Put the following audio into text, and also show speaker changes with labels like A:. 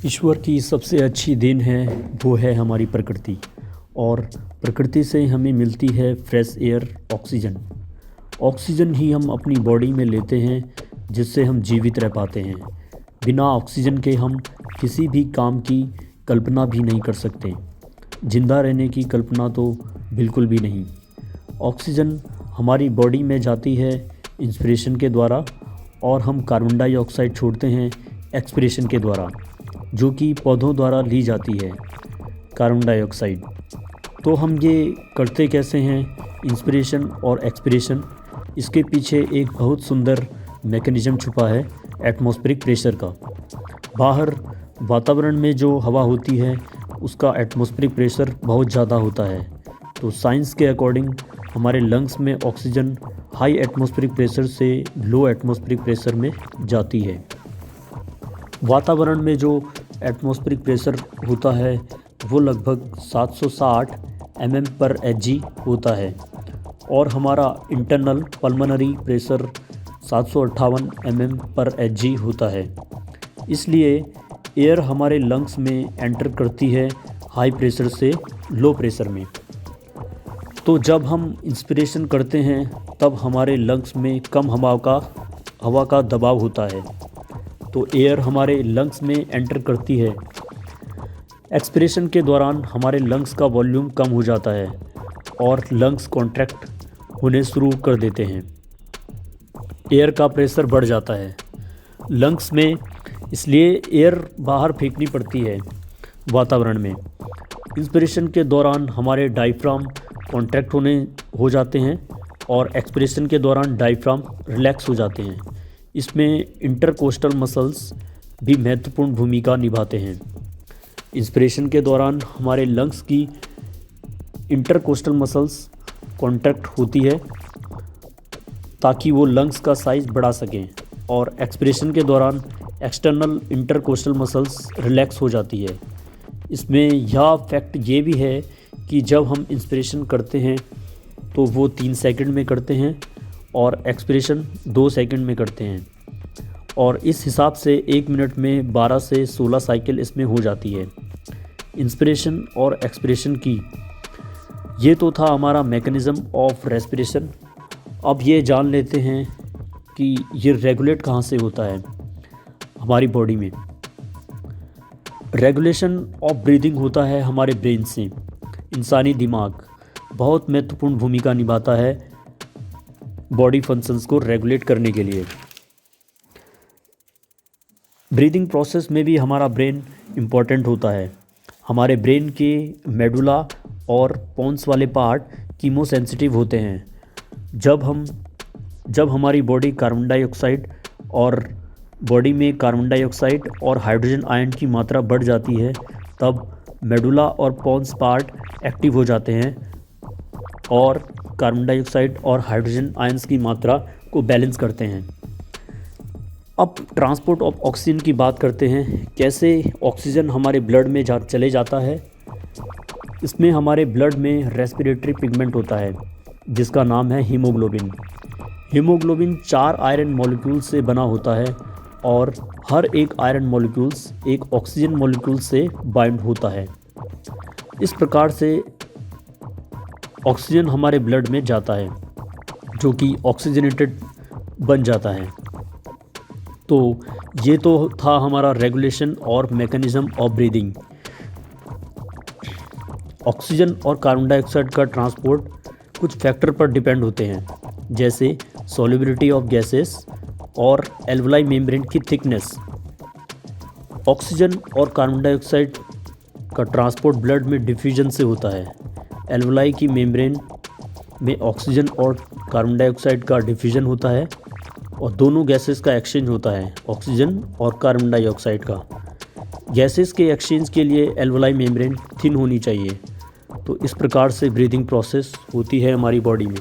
A: ईश्वर की सबसे अच्छी देन है वो है हमारी प्रकृति। और प्रकृति से हमें मिलती है फ्रेश एयर, ऑक्सीजन। ऑक्सीजन ही हम अपनी बॉडी में लेते हैं जिससे हम जीवित रह पाते हैं। बिना ऑक्सीजन के हम किसी भी काम की कल्पना भी नहीं कर सकते। जिंदा रहने की कल्पना तो बिल्कुल भी नहीं। ऑक्सीजन हमारी बॉडी में जाती है इंस्पिरेशन के द्वारा, और हम कार्बन डाइऑक्साइड छोड़ते हैं एक्सपिरेशन के द्वारा, जो कि पौधों द्वारा ली जाती है कार्बन डाइऑक्साइड। तो हम ये करते कैसे हैं, इंस्पिरेशन और एक्सपिरेशन? इसके पीछे एक बहुत सुंदर मैकेनिज़्म छुपा है एटमॉस्फेरिक प्रेशर का। बाहर वातावरण में जो हवा होती है उसका एटमॉस्फेरिक प्रेशर बहुत ज़्यादा होता है। तो साइंस के अकॉर्डिंग हमारे लंग्स में ऑक्सीजन हाई एटमॉस्फेरिक प्रेशर से लो एटमॉस्फेरिक प्रेशर में जाती है। वातावरण में जो एटमॉस्फेरिक प्रेशर होता है वो लगभग 760 mm/Hg होता है, और हमारा इंटरनल पल्मोनरी प्रेशर 758 mm/Hg होता है। इसलिए एयर हमारे लंग्स में एंटर करती है हाई प्रेशर से लो प्रेशर में। तो जब हम इंस्पिरेशन करते हैं तब हमारे लंग्स में कम हवा का दबाव होता है, तो एयर हमारे लंग्स में एंटर करती है। एक्सपिरेशन के दौरान हमारे लंग्स का वॉल्यूम कम हो जाता है और लंग्स कॉन्ट्रैक्ट होने शुरू कर देते हैं। एयर का प्रेशर बढ़ जाता है लंग्स में, इसलिए एयर बाहर फेंकनी पड़ती है वातावरण में। इंस्पिरेशन के दौरान हमारे डायफ्राम कॉन्ट्रैक्ट हो जाते हैं और एक्सपिरेशन के दौरान डायफ्राम रिलैक्स हो जाते हैं। इसमें इंटरकोस्टल मसल्स भी महत्वपूर्ण भूमिका निभाते हैं। इंस्पिरेशन के दौरान हमारे लंग्स की इंटरकोस्टल मसल्स कॉन्ट्रैक्ट होती है ताकि वो लंग्स का साइज़ बढ़ा सकें, और एक्सपिरेशन के दौरान एक्सटर्नल इंटरकोस्टल मसल्स रिलैक्स हो जाती है। इसमें यह फैक्ट ये भी है कि जब हम इंस्पिरेशन करते हैं तो वो 3 सेकंड में करते हैं और एक्सपिरेशन 2 सेकंड में करते हैं, और इस हिसाब से 1 मिनट में 12 से 16 साइकिल इसमें हो जाती है इंस्पिरेशन और एक्सपिरेशन की। ये तो था हमारा मैकेनिज़्म ऑफ रेस्पिरेशन। अब ये जान लेते हैं कि ये रेगुलेट कहाँ से होता है हमारी बॉडी में। रेगुलेशन ऑफ ब्रीदिंग होता है हमारे ब्रेन से। इंसानी दिमाग बहुत महत्वपूर्ण भूमिका निभाता है बॉडी फंक्शंस को रेगुलेट करने के लिए। ब्रीदिंग प्रोसेस में भी हमारा ब्रेन इम्पॉर्टेंट होता है। हमारे ब्रेन के मेडुला और पोन्स वाले पार्ट कीमोसेंसिटिव होते हैं। जब हमारी बॉडी कार्बन डाइऑक्साइड और हाइड्रोजन आयन की मात्रा बढ़ जाती है, तब मेडुला और पोन्स पार्ट एक्टिव हो जाते हैं और कार्बन डाइऑक्साइड और हाइड्रोजन आयंस की मात्रा को बैलेंस करते हैं। अब ट्रांसपोर्ट ऑफ ऑक्सीजन की बात करते हैं। कैसे ऑक्सीजन हमारे ब्लड में चले जाता है। इसमें हमारे ब्लड में रेस्पिरेटरी पिगमेंट होता है जिसका नाम है हीमोग्लोबिन। हीमोग्लोबिन 4 आयरन मॉलिक्यूल से बना होता है, और हर एक आयरन मॉलिक्यूल्स एक ऑक्सीजन मॉलिक्यूल से बाइंड होता है। इस प्रकार से ऑक्सीजन हमारे ब्लड में जाता है जो कि ऑक्सीजनेटेड बन जाता है। तो ये तो था हमारा रेगुलेशन और मैकेनिज़्म ऑफ ब्रीदिंग। ऑक्सीजन और कार्बन डाइऑक्साइड का ट्रांसपोर्ट कुछ फैक्टर पर डिपेंड होते हैं, जैसे सॉल्युबिलिटी ऑफ गैसेस और एल्वुलाई मेम्ब्रेन की थिकनेस। ऑक्सीजन और कार्बन डाइऑक्साइड का ट्रांसपोर्ट ब्लड में डिफ्यूजन से होता है। एल्वुलाई की मेम्ब्रेन में ऑक्सीजन और कार्बन डाइऑक्साइड का डिफ्यूजन होता है, और दोनों गैसेस का एक्सचेंज होता है, ऑक्सीजन और कार्बन डाइऑक्साइड का। गैसेस के एक्सचेंज के लिए एल्वुलाई मेम्ब्रेन थिन होनी चाहिए। तो इस प्रकार से ब्रीदिंग प्रोसेस होती है हमारी बॉडी में।